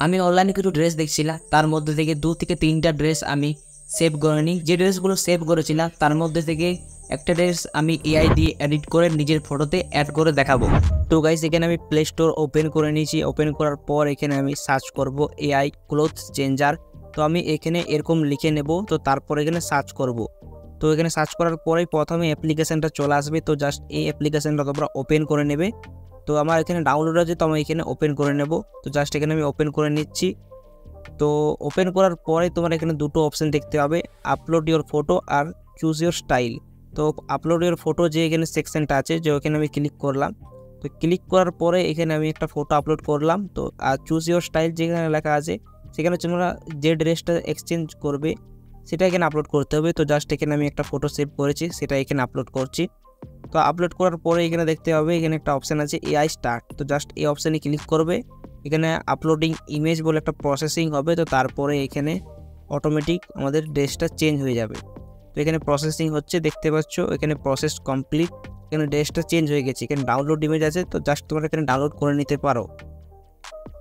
আমি অনলাইনে কিছু ড্রেস দেখছিলাম, তার মধ্যে থেকে 2 থেকে 3টা ড্রেস আমি সেভ করে নিই। যে ড্রেসগুলো সেভ করেছিলাম তার মধ্যে থেকে একটা ড্রেস আমি এআই দিয়ে এডিট করে নিজের ফটোতে অ্যাড করে দেখাবো। তো গাইস, এখানে আমি প্লে স্টোর ওপেন করে নিয়েছি। ওপেন করার পর এখানে আমি সার্চ করব এআই ক্লোথস চেঞ্জার। তো আমি এখানে এরকম লিখে নেব, তো তারপর এখানে সার্চ করব। তো এখানে সার্চ করার পরেই প্রথমে অ্যাপ্লিকেশানটা চলে আসবে। তো জাস্ট এই অ্যাপ্লিকেশানটা তোমরা ওপেন করে নেবে। তো আমার এখানে ডাউনলোড আছে, তো আমি এখানে ওপেন করে নেব। তো জাস্ট এখানে আমি ওপেন করে নিচ্ছি। তো ওপেন করার পরে তোমার এখানে দুটো অপশন দেখতে পাবে, আপলোড ইওর ফটো আর চুজ ইওর স্টাইল। তো আপলোড ইওর ফটো যে এখানে সেকশনটা আছে, যে ওখানে আমি ক্লিক করলাম। তো ক্লিক করার পরে এখানে আমি একটা ফটো আপলোড করলাম। তো আর চুজ ইওর স্টাইল যেখানে লেখা আছে, সেখানে তোমরা যে ড্রেসটা এক্সচেঞ্জ করবে সেটা এখানে আপলোড করতে হবে। তো জাস্ট এখানে আমি একটা ফটো সেভ করেছি, সেটা এখানে আপলোড করছি। তো আপলোড করার পরে এখানে দেখতে হবে এখানে একটা অপশান আছে এআই স্টার্ট। তো জাস্ট এই অপশানে ক্লিক করবে। এখানে আপলোডিং ইমেজ বলে একটা প্রসেসিং হবে। তো তারপরে এখানে অটোমেটিক আমাদের ড্রেসটা চেঞ্জ হয়ে যাবে। তো এখানে প্রসেসিং হচ্ছে, দেখতে পাচ্ছ এখানে প্রসেস কমপ্লিট। এখানে ড্রেসটা চেঞ্জ হয়ে গেছে। এখানে ডাউনলোড ইমেজ আছে, তো জাস্ট তোমরা এখানে ডাউনলোড করে নিতে পারো।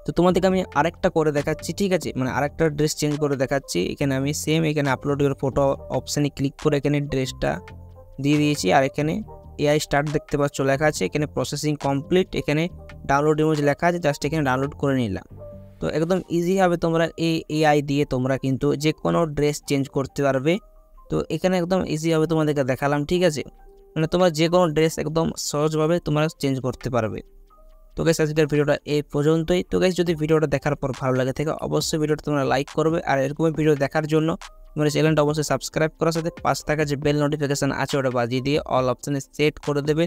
তো তোমাদেরকে আমি আরেকটা করে দেখাচ্ছি, ঠিক আছে, মানে আরেকটা ড্রেস চেঞ্জ করে দেখাচ্ছি। এখানে আমি সেম এখানে আপলোড ইওর ফটো অপশানে ক্লিক করে এখানে ড্রেসটা দিয়ে দিয়েছি। আর এখানে এআই স্টার্ট দেখতে পাচ্ছ লেখা আছে, এখানে প্রসেসিং কমপ্লিট, এখানে ডাউনলোড ইমেজ লেখা আছে, জাস্ট এখানে ডাউনলোড করে নিলাম। তো একদম ইজিভাবে তোমরা এই এআই দিয়ে তোমরা কিন্তু যে কোনো ড্রেস চেঞ্জ করতে পারবে। তো এখানে একদম ইজিভাবে তোমাদেরকে দেখালাম, ঠিক আছে, মানে তোমরা যে কোনো ড্রেস একদম সহজভাবে তোমরা চেঞ্জ করতে পারবে। তো গাইস, আজকের ভিডিওটা এই পর্যন্তই। তো গাইস, যদি ভিডিওটা দেখার পর ভালো লাগে থাকে অবশ্যই ভিডিওটা তোমরা লাইক করবে। আর এরকম ভিডিও দেখার জন্য তোমার চ্যানেলটা অবশ্যই সাবস্ক্রাইব করার সাথে পাশে থাকা যে বেল নোটিফিকেশন আছে ওটা বাজিয়ে দিয়ে অল অপশানে সেট করে দেবে।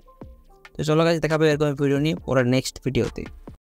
তো চলো গাইস, দেখাবে এরকম ভিডিও নিয়ে পরে নেক্সট ভিডিওতে।